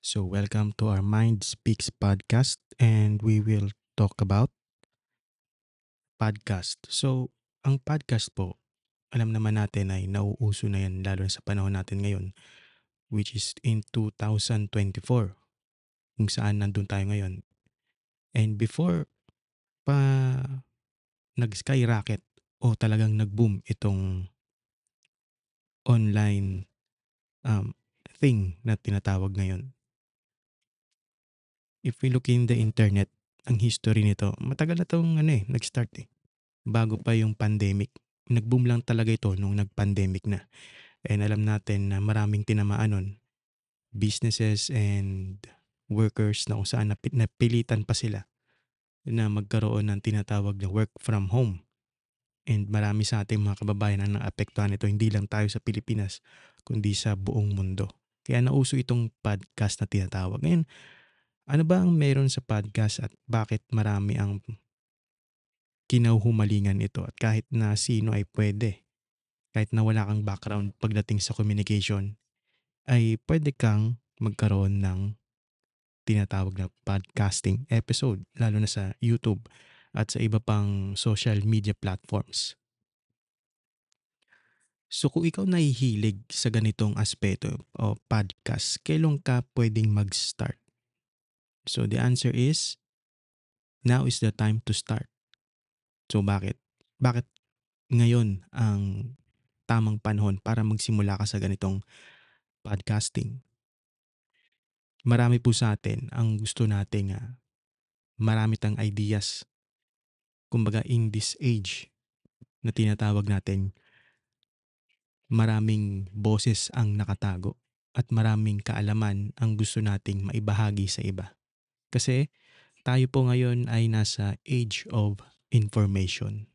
So, welcome to our Mind Speaks podcast, and we will talk about podcast. So, ang podcast po, alam naman natin ay nauuso na yan lalo na sa panahon natin ngayon, which is in 2024, kung saan nandun tayo ngayon. And before pa nag-skyrocket o talagang nag-boom itong online um, thing na tinatawag ngayon, if we look in the internet, ang history nito, matagal na itong nag-start bago pa yung pandemic. Nag-boom lang talaga ito nung nag-pandemic na. And alam natin na maraming tinamaan nun. Businesses and workers na kung saan napilitan pa sila na magkaroon ng tinatawag na work from home. And marami sa ating mga kababayan ang naapektuhan nito, hindi lang tayo sa Pilipinas, kundi sa buong mundo. Kaya nauso itong podcast na tinatawag. Ngayon, ano ba ang meron sa podcast at bakit marami ang kinahumalingan ito at kahit na sino ay pwede, kahit na wala kang background pagdating sa communication, ay pwede kang magkaroon ng tinatawag na podcasting episode, lalo na sa YouTube at sa iba pang social media platforms. So kung ikaw nahihilig sa ganitong aspeto o podcast, kailan ka pwedeng mag-start? So the answer is, now is the time to start. So bakit? Bakit ngayon ang tamang panahon para magsimula ka sa ganitong podcasting? Marami po sa atin ang gusto nating marami tang ideas. Kumbaga in this age na tinatawag natin, maraming boses ang nakatago at maraming kaalaman ang gusto nating maibahagi sa iba. Kasi tayo po ngayon ay nasa age of information.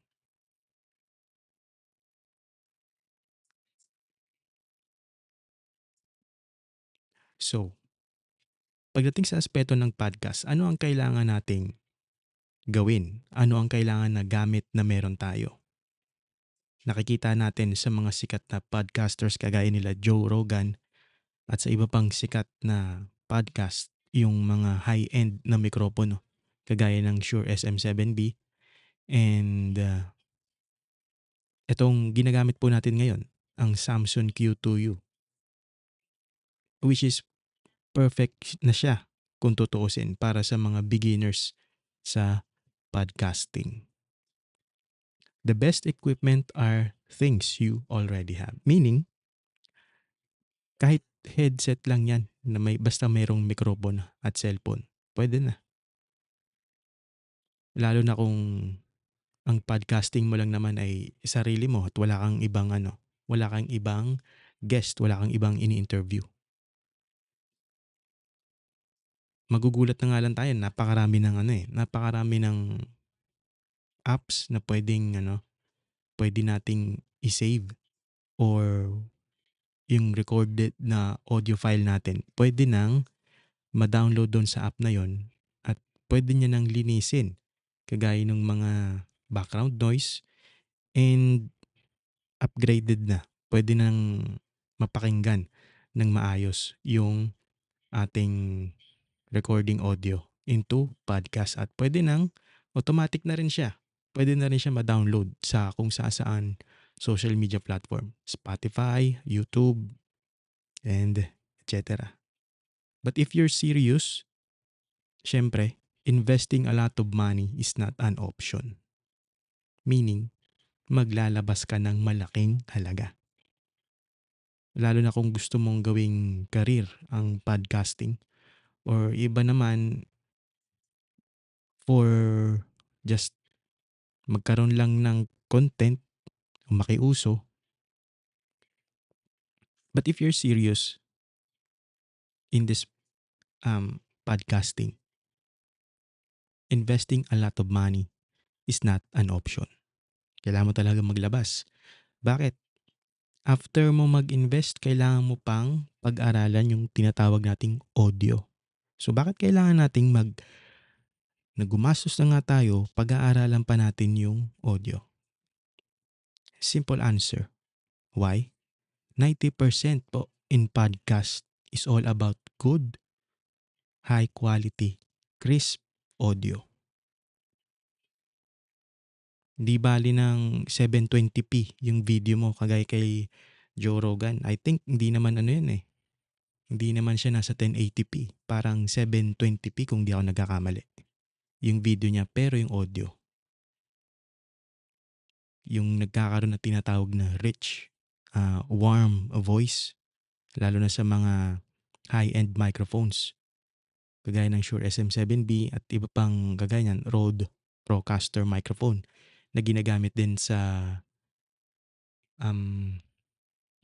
So, pagdating sa aspeto ng podcast, ano ang kailangan nating gawin? Ano ang kailangan na gamit na meron tayo? Nakikita natin sa mga sikat na podcasters kagaya nila Joe Rogan at sa iba pang sikat na podcast, yung mga high-end na mikropono kagaya ng Shure SM7B and itong ginagamit po natin ngayon, ang Samsung Q2U, which is perfect na siya kung tutuusin para sa mga beginners sa podcasting. The best equipment are things you already have. Meaning, kahit headset lang yan na basta mayroong mikropono at cellphone, pwede na. Lalo na kung ang podcasting mo lang naman ay sarili mo at wala kang ibang guest, wala kang ibang ini-interview. Magugulat na nga lang tayo, napakarami ng apps na pwede nating i-save or yung recorded na audio file natin, pwede nang ma-download doon sa app na yon at pwede niya nang linisin kagaya ng mga background noise and upgraded na. Pwede nang mapakinggan ng maayos yung ating recording audio into podcast at pwede nang automatic na rin siya. Pwede na rin siya ma-download sa kung saan social media platform, Spotify, YouTube, and etc. But if you're serious, syempre, investing a lot of money is not an option. Meaning, maglalabas ka ng malaking halaga. Lalo na kung gusto mong gawing career ang podcasting or iba naman for just magkaroon lang ng content o makiuso. But if you're serious in this podcasting, investing a lot of money is not an option. Kailangan mo talaga maglabas. Bakit? After mo mag-invest, kailangan mo pang pag-aralan yung tinatawag nating audio. So bakit kailangan nating gumastos na nga tayo, pag-aaralan pa natin yung audio? Simple answer. Why? 90% po in podcast is all about good high quality, crisp audio. Hindi bali ng 720p yung video mo kagaya kay Joe Rogan. I think hindi naman ano yun eh. Hindi naman siya nasa 1080p. Parang 720p kung di ako nagkakamali. Yung video niya pero yung audio. Yung nagkakaroon na tinatawag na rich, warm voice. Lalo na sa mga high-end microphones. Kagaya ng Shure SM7B at iba pang kagaya niyan, Rode Procaster microphone na ginagamit din sa um,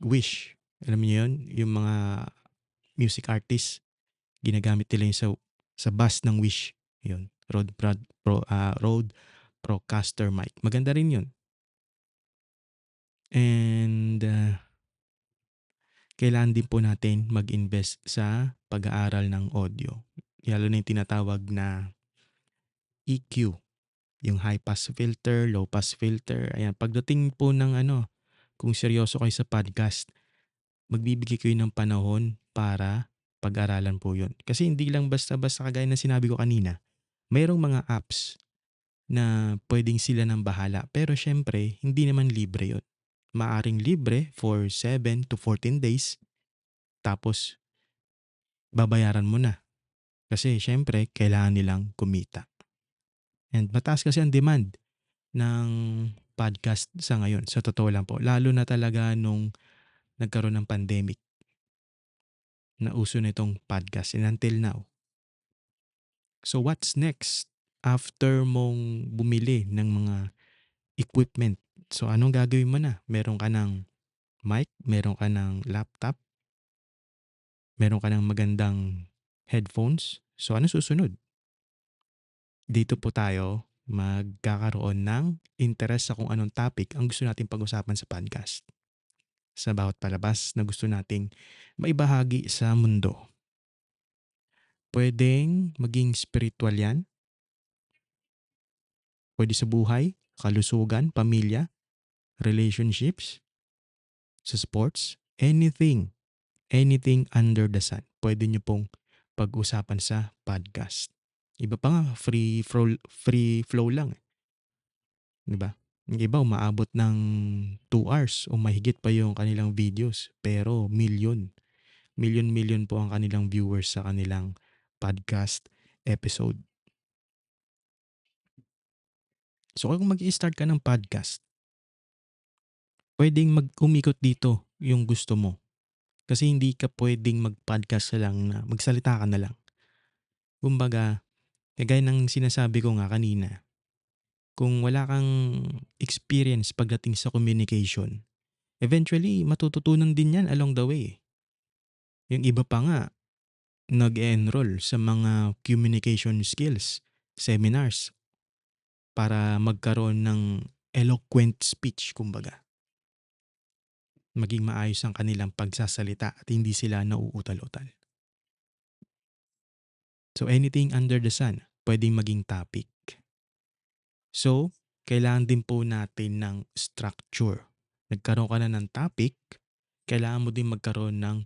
Wish. Alam niyo yun? Yung mga music artists, ginagamit nila yun sa bus ng Wish. Yun. Rode Procaster mic. Maganda rin yun. And kailangan din po natin mag-invest sa pag-aaral ng audio. Lalo na yung tinatawag na EQ. Yung high pass filter, low pass filter. Ayan. Pagdating po ng kung seryoso kayo sa podcast, magbibigay kayo ng panahon para pag-aralan po yun. Kasi hindi lang basta-basta kagaya na sinabi ko kanina. Mayroong mga apps na pwedeng sila ng bahala. Pero syempre, hindi naman libre yun. Maaring libre for 7 to 14 days. Tapos, babayaran mo na. Kasi syempre, kailangan nilang kumita. And mataas kasi ang demand ng podcast sa ngayon. Sa totoo lang po. Lalo na talaga nung nagkaroon ng pandemic na uso nitong podcast and until now. So what's next after mong bumili ng mga equipment? So anong gagawin mo na? Meron ka ng mic, meron ka ng laptop, meron ka ng magandang headphones. So ano susunod? Dito po tayo magkakaroon ng interest sa kung anong topic ang gusto nating pag-usapan sa podcast. Sa bawat palabas na gusto nating maibahagi sa mundo. Pwedeng maging spiritual yan. Pwede sa buhay, kalusugan, pamilya, relationships, sa sports, anything, anything under the sun. Pwede nyo pong pag-usapan sa podcast. Iba pa nga, free flow lang. Di ba? Yung iba, umaabot ng 2 hours o mahigit pa yung kanilang videos. Pero million po ang kanilang viewers sa kanilang podcast episode. So kung mag-i-start ka ng podcast, pwedeng umikot dito yung gusto mo. Kasi hindi ka pwedeng mag-podcast ka lang na magsalita ka na lang. Kumbaga, kagaya ng sinasabi ko nga kanina, kung wala kang experience pagdating sa communication, eventually matututunan din yan along the way. Yung iba pa nga, nag-enroll sa mga communication skills, seminars, para magkaroon ng eloquent speech, kumbaga. Maging maayos ang kanilang pagsasalita at hindi sila nauutal-utal. So anything under the sun, pwedeng maging topic. So, kailangan din po natin ng structure. Nagkaroon ka na ng topic, kailangan mo din magkaroon ng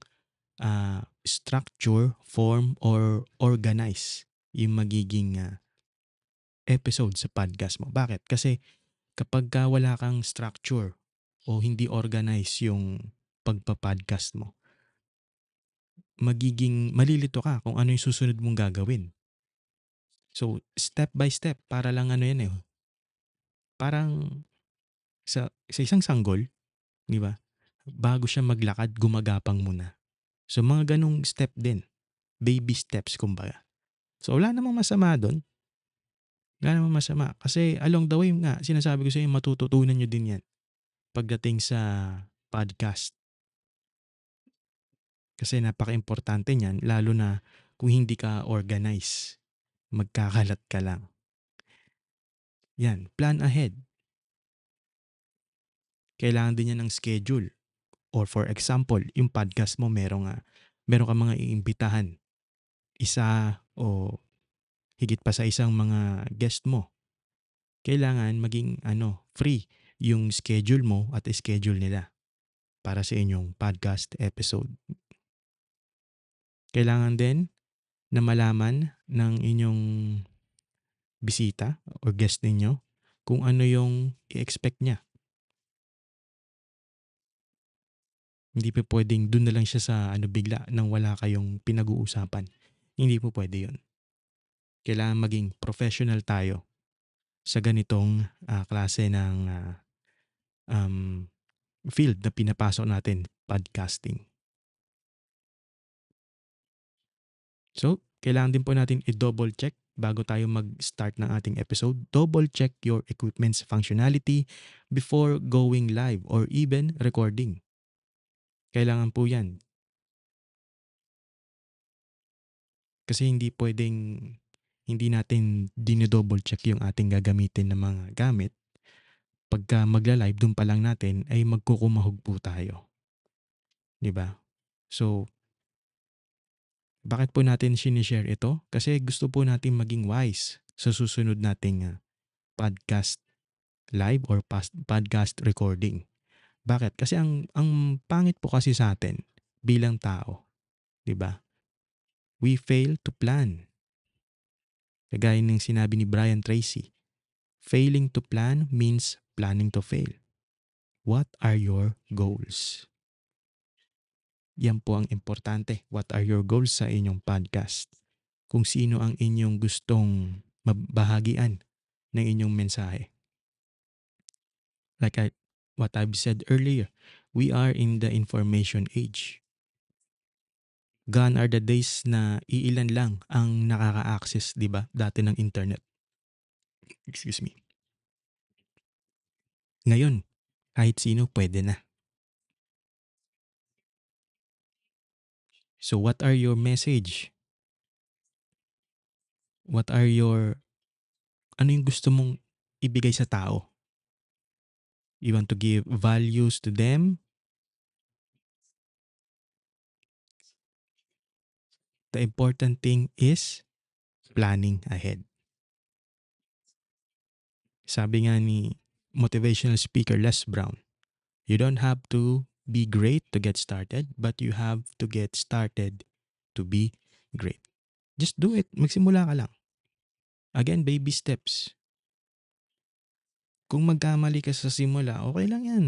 structure, form, or organize yung magiging episode sa podcast mo. Bakit? Kasi kapag wala kang structure o hindi organize yung pagpa-podcast mo, magiging malilito ka kung ano yung susunod mong gagawin. So, step by step, para lang ano yan eh. Parang sa isang sanggol, di ba? Bago siya maglakad, gumagapang muna. So, mga ganong step din. Baby steps, kumbaga. So, wala namang masama doon. Wala namang masama. Kasi along the way nga, sinasabi ko sa inyo, matututunan nyo din yan pagdating sa podcast. Kasi napaka-importante niyan, lalo na kung hindi ka organize. Magkakalat ka lang. Yan, plan ahead. Kailangan din yan ng schedule. Or for example, yung podcast mo, meron ka mga iimbitahan. Isa o higit pa sa isang mga guest mo. Kailangan maging free yung schedule mo at schedule nila para sa inyong podcast episode. Kailangan din na malaman ng inyong bisita or guest ninyo kung ano yung i-expect niya. Hindi pa puwedeng dun na lang siya sa ano bigla nang wala kayong pinag-uusapan. Hindi po puwede yun. Kailangan maging professional tayo sa ganitong, klase ng, um, field na pinapasok natin, podcasting. So, kailangan din po natin i-double check bago tayo mag-start ng ating episode. Double check your equipment's functionality before going live or even recording. Kailangan po 'yan. Kasi hindi puwedeng hindi natin dino-double check yung ating gagamitin na mga gamit. Pagka magla-live dun pa lang natin ay magkukumahog po tayo, 'di ba? So, bakit po natin shine-share ito? Kasi gusto po natin maging wise sa susunod nating, podcast live or podcast recording. Bakit? Kasi ang pangit po kasi sa atin bilang tao, 'di ba? We fail to plan. Kagaya ng sinabi ni Brian Tracy, failing to plan means planning to fail. What are your goals? Yan po ang importante. What are your goals sa inyong podcast? Kung sino ang inyong gustong mabahagian ng inyong mensahe. What I've said earlier, we are in the information age. Gone are the days na iilan lang ang nakaka-access, 'di ba, dati ng internet. Excuse me. Ngayon, kahit sino pwede na. So what are your message? What are your ano yung gusto mong ibigay sa tao? You want to give values to them? The important thing is planning ahead. Sabi nga ni motivational speaker Les Brown, you don't have to be great to get started, but you have to get started to be great. Just do it. Magsimula ka lang. Again, baby steps. Kung magkamali ka sa simula, okay lang yan.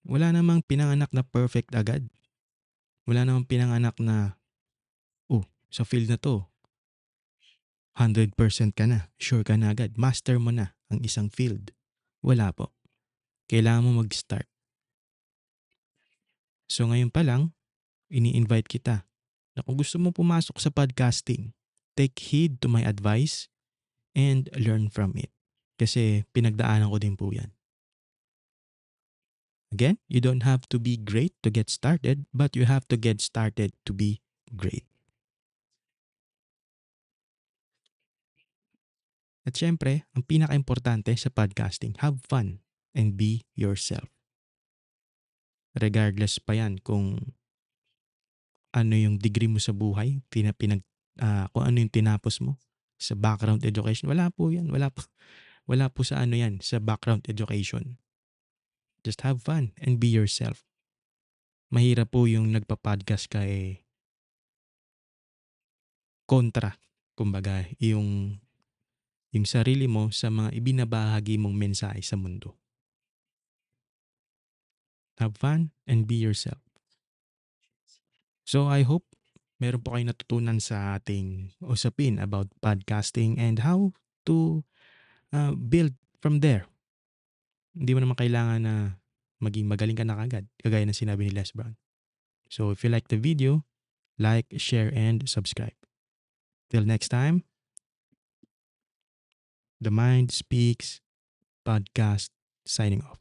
Wala namang pinanganak na perfect agad. Wala namang pinanganak na, sa field na to, 100% ka na. Sure ka na agad. Master mo na ang isang field. Wala po. Kailangan mo mag-start. So ngayon pa lang, ini-invite kita na kung gusto mo pumasok sa podcasting, take heed to my advice and learn from it. Kasi pinagdaanan ko din po yan. Again, you don't have to be great to get started, but you have to get started to be great. At syempre, ang pinaka-importante sa podcasting, have fun and be yourself. Regardless pa yan kung ano yung degree mo sa buhay, kung ano yung tinapos mo sa background education. Wala po yan. Wala po sa ano yan, sa background education. Just have fun and be yourself. Mahirap po yung nagpa-podcast ka kontra, kumbaga, yung sarili mo sa mga ibinabahagi mong mensahe sa mundo. Have fun and be yourself. So I hope meron po kayong natutunan sa ating usapin about podcasting and how to build from there. Hindi mo naman kailangan na maging magaling ka na kagad, kagaya ng sinabi ni Les Brown. So if you like the video, like, share, and subscribe. Till next time, The Mind Speaks Podcast signing off.